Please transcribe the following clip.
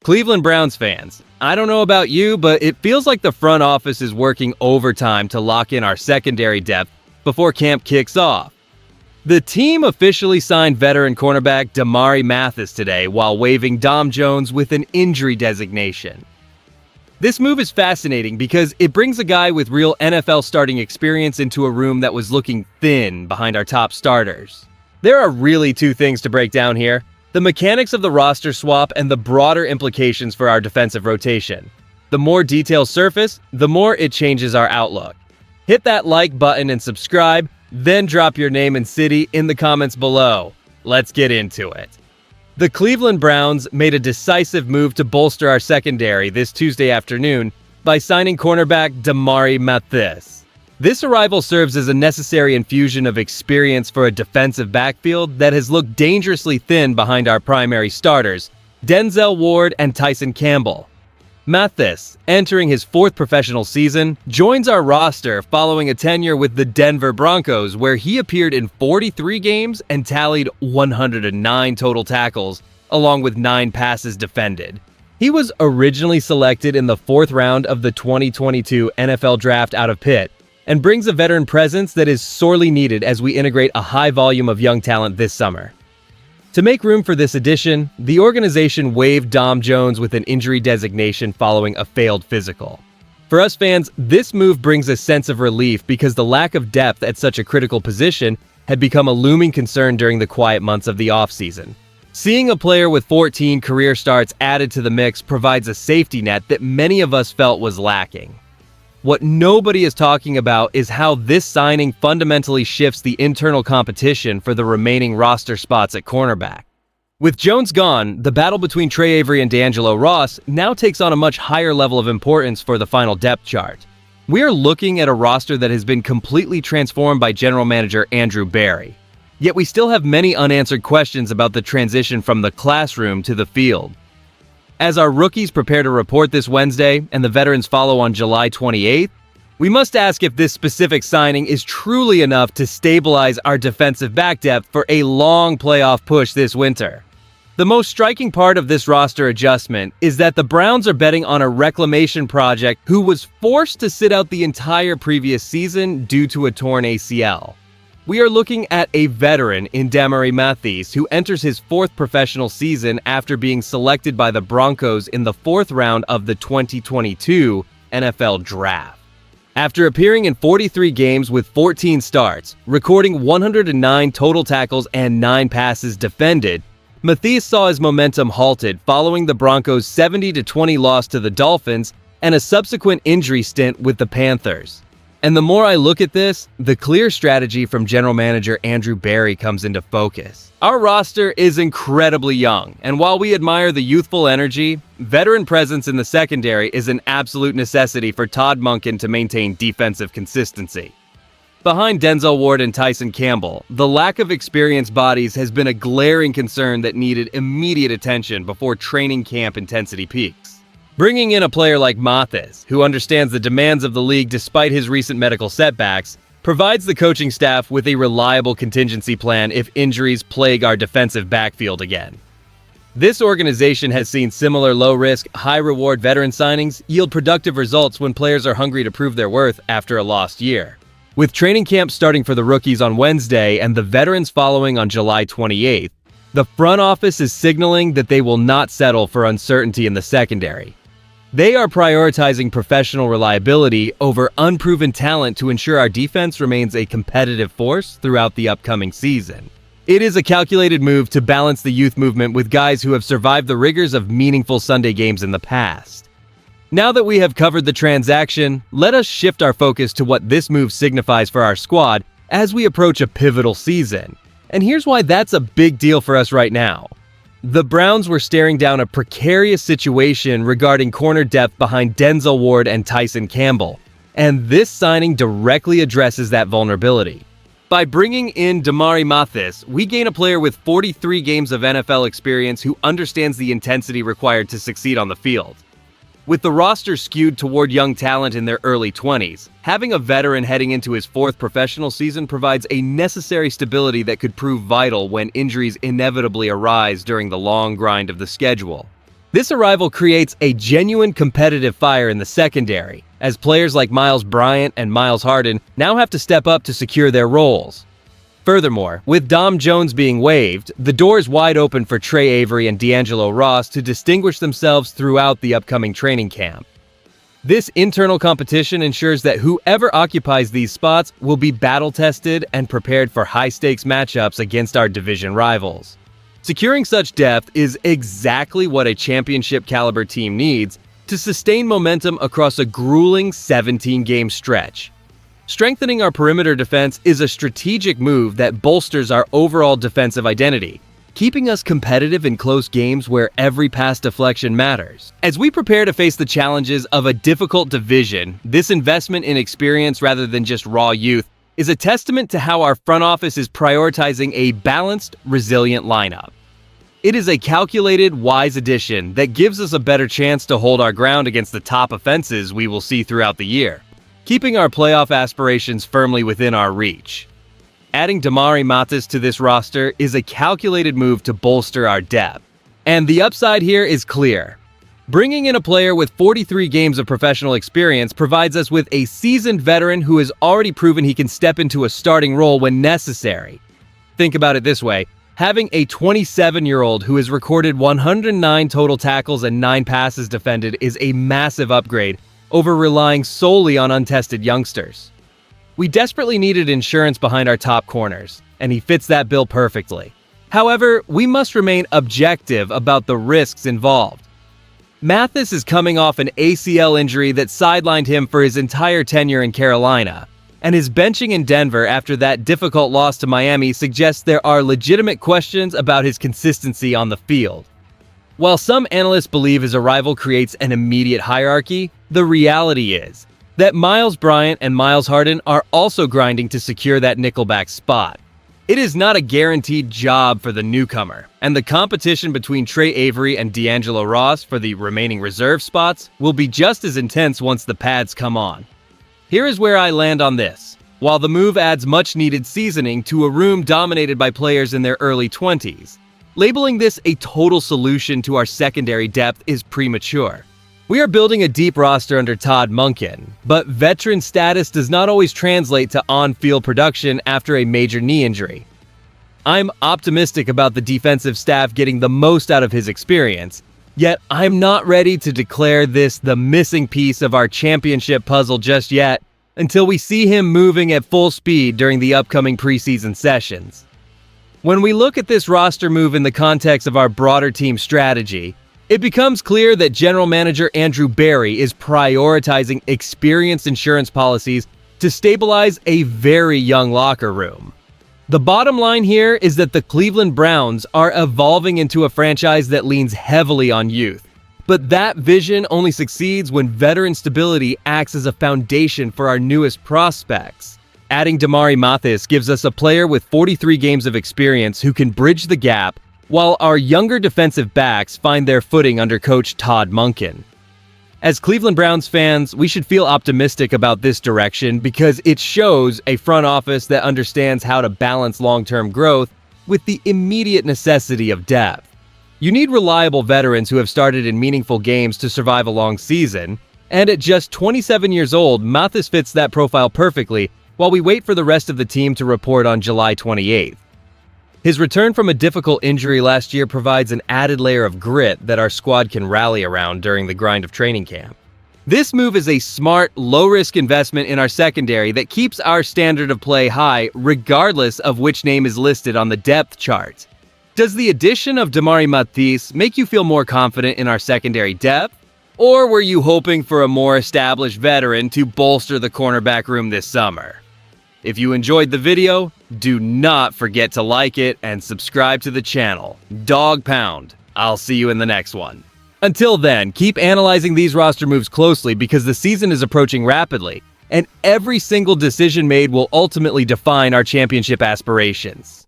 Cleveland Browns fans, I don't know about you, but it feels like the front office is working overtime to lock in our secondary depth before camp kicks off. The team officially signed veteran cornerback Damarri Mathis today while waiving Dom Jones with an injury designation. This move is fascinating because it brings a guy with real NFL starting experience into a room that was looking thin behind our top starters. There are really two things to break down here: the mechanics of the roster swap and the broader implications for our defensive rotation. The more details surface, the more it changes our outlook. Hit that like button and subscribe, then drop your name and city in the comments below. Let's get into it. The Cleveland Browns made a decisive move to bolster our secondary this Tuesday afternoon by signing cornerback Damarri Mathis. This arrival serves as a necessary infusion of experience for a defensive backfield that has looked dangerously thin behind our primary starters, Denzel Ward and Tyson Campbell. Mathis, entering his fourth professional season, joins our roster following a tenure with the Denver Broncos, where he appeared in 43 games and tallied 109 total tackles, along with 9 passes defended. He was originally selected in the 4th round of the 2022 NFL Draft out of Pitt, and brings a veteran presence that is sorely needed as we integrate a high volume of young talent this summer. To make room for this addition, the organization waived Dom Jones with an injury designation following a failed physical. For us fans, this move brings a sense of relief because the lack of depth at such a critical position had become a looming concern during the quiet months of the offseason. Seeing a player with 14 career starts added to the mix provides a safety net that many of us felt was lacking. What nobody is talking about is how this signing fundamentally shifts the internal competition for the remaining roster spots at cornerback. With Jones gone, the battle between Trey Avery and D'Angelo Ross now takes on a much higher level of importance for the final depth chart. We are looking at a roster that has been completely transformed by General Manager Andrew Berry. Yet we still have many unanswered questions about the transition from the classroom to the field. As our rookies prepare to report this Wednesday and the veterans follow on July 28th, we must ask if this specific signing is truly enough to stabilize our defensive back depth for a long playoff push this winter. The most striking part of this roster adjustment is that the Browns are betting on a reclamation project who was forced to sit out the entire previous season due to a torn ACL. We are looking at a veteran in Damarri Mathis who enters his 4th professional season after being selected by the Broncos in the 4th round of the 2022 NFL Draft. After appearing in 43 games with 14 starts, recording 109 total tackles and 9 passes defended, Mathis saw his momentum halted following the Broncos' 70-20 loss to the Dolphins and a subsequent injury stint with the Panthers. And the more I look at this, the clear strategy from General Manager Andrew Berry comes into focus. Our roster is incredibly young, and while we admire the youthful energy, veteran presence in the secondary is an absolute necessity for Todd Monken to maintain defensive consistency. Behind Denzel Ward and Tyson Campbell, the lack of experienced bodies has been a glaring concern that needed immediate attention before training camp intensity peaks. Bringing in a player like Mathis, who understands the demands of the league despite his recent medical setbacks, provides the coaching staff with a reliable contingency plan if injuries plague our defensive backfield again. This organization has seen similar low-risk, high-reward veteran signings yield productive results when players are hungry to prove their worth after a lost year. With training camp starting for the rookies on Wednesday and the veterans following on July 28th, the front office is signaling that they will not settle for uncertainty in the secondary. They are prioritizing professional reliability over unproven talent to ensure our defense remains a competitive force throughout the upcoming season. It is a calculated move to balance the youth movement with guys who have survived the rigors of meaningful Sunday games in the past. Now that we have covered the transaction, let us shift our focus to what this move signifies for our squad as we approach a pivotal season. And here's why that's a big deal for us right now. The Browns were staring down a precarious situation regarding corner depth behind Denzel Ward and Tyson Campbell, and this signing directly addresses that vulnerability. By bringing in Damarri Mathis, we gain a player with 43 games of NFL experience who understands the intensity required to succeed on the field. With the roster skewed toward young talent in their early 20s, having a veteran heading into his 4th professional season provides a necessary stability that could prove vital when injuries inevitably arise during the long grind of the schedule. This arrival creates a genuine competitive fire in the secondary, as players like Miles Bryant and Miles Harden now have to step up to secure their roles. Furthermore, with Dom Jones being waived, the door is wide open for Trey Avery and D'Angelo Ross to distinguish themselves throughout the upcoming training camp. This internal competition ensures that whoever occupies these spots will be battle-tested and prepared for high-stakes matchups against our division rivals. Securing such depth is exactly what a championship-caliber team needs to sustain momentum across a grueling 17-game stretch. Strengthening our perimeter defense is a strategic move that bolsters our overall defensive identity, keeping us competitive in close games where every pass deflection matters. As we prepare to face the challenges of a difficult division, this investment in experience rather than just raw youth is a testament to how our front office is prioritizing a balanced, resilient lineup. It is a calculated, wise addition that gives us a better chance to hold our ground against the top offenses we will see throughout the year, keeping our playoff aspirations firmly within our reach. Adding Damarri Mathis to this roster is a calculated move to bolster our depth. And the upside here is clear. Bringing in a player with 43 games of professional experience provides us with a seasoned veteran who has already proven he can step into a starting role when necessary. Think about it this way. Having a 27-year-old who has recorded 109 total tackles and 9 passes defended is a massive upgrade over relying solely on untested youngsters. We desperately needed insurance behind our top corners, and he fits that bill perfectly. However, we must remain objective about the risks involved. Mathis is coming off an ACL injury that sidelined him for his entire tenure in Carolina, and his benching in Denver after that difficult loss to Miami suggests there are legitimate questions about his consistency on the field. While some analysts believe his arrival creates an immediate hierarchy, the reality is that Miles Bryant and Miles Harden are also grinding to secure that nickelback spot. It is not a guaranteed job for the newcomer, and the competition between Trey Avery and D'Angelo Ross for the remaining reserve spots will be just as intense once the pads come on. Here is where I land on this. While the move adds much-needed seasoning to a room dominated by players in their early 20s, labeling this a total solution to our secondary depth is premature. We are building a deep roster under Todd Monken, but veteran status does not always translate to on-field production after a major knee injury. I'm optimistic about the defensive staff getting the most out of his experience, yet I'm not ready to declare this the missing piece of our championship puzzle just yet until we see him moving at full speed during the upcoming preseason sessions. When we look at this roster move in the context of our broader team strategy, it becomes clear that General Manager Andrew Berry is prioritizing experienced insurance policies to stabilize a very young locker room. The bottom line here is that the Cleveland Browns are evolving into a franchise that leans heavily on youth. But that vision only succeeds when veteran stability acts as a foundation for our newest prospects. Adding Damarri Mathis gives us a player with 43 games of experience who can bridge the gap, while our younger defensive backs find their footing under coach Todd Monken. As Cleveland Browns fans, we should feel optimistic about this direction because it shows a front office that understands how to balance long-term growth with the immediate necessity of depth. You need reliable veterans who have started in meaningful games to survive a long season, and at just 27 years old, Mathis fits that profile perfectly while we wait for the rest of the team to report on July 28th. His return from a difficult injury last year provides an added layer of grit that our squad can rally around during the grind of training camp. This move is a smart, low-risk investment in our secondary that keeps our standard of play high regardless of which name is listed on the depth chart. Does the addition of Damarri Mathis make you feel more confident in our secondary depth? Or were you hoping for a more established veteran to bolster the cornerback room this summer? If you enjoyed the video, do not forget to like it and subscribe to the channel. Dawg Pound. I'll see you in the next one. Until then, keep analyzing these roster moves closely because the season is approaching rapidly, and every single decision made will ultimately define our championship aspirations.